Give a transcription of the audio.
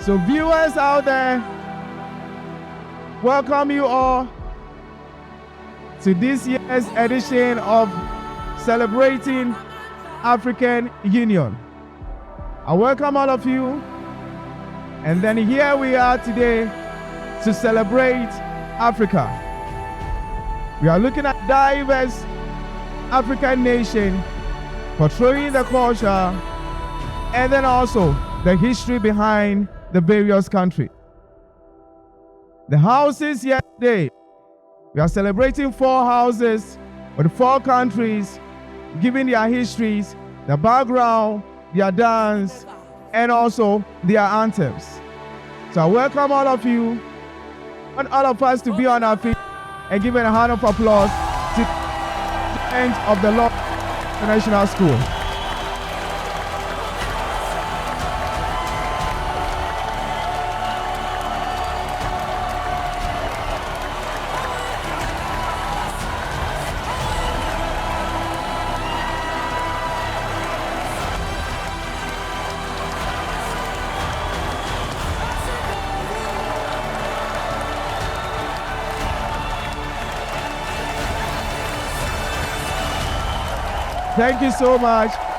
So viewers out there, welcome you all to this year's edition of Celebrating African Union. I welcome all of you, and then here we are today to celebrate Africa. We are looking at diverse African nation, portraying the culture, and then also the history behind the various countries. The houses here today, we are celebrating 4 houses with 4 countries, giving their histories, their background, their dance, and also their anthems. So I welcome all of you and all of us to be on our feet and give a round of applause to the end of the Law International School. Thank you so much.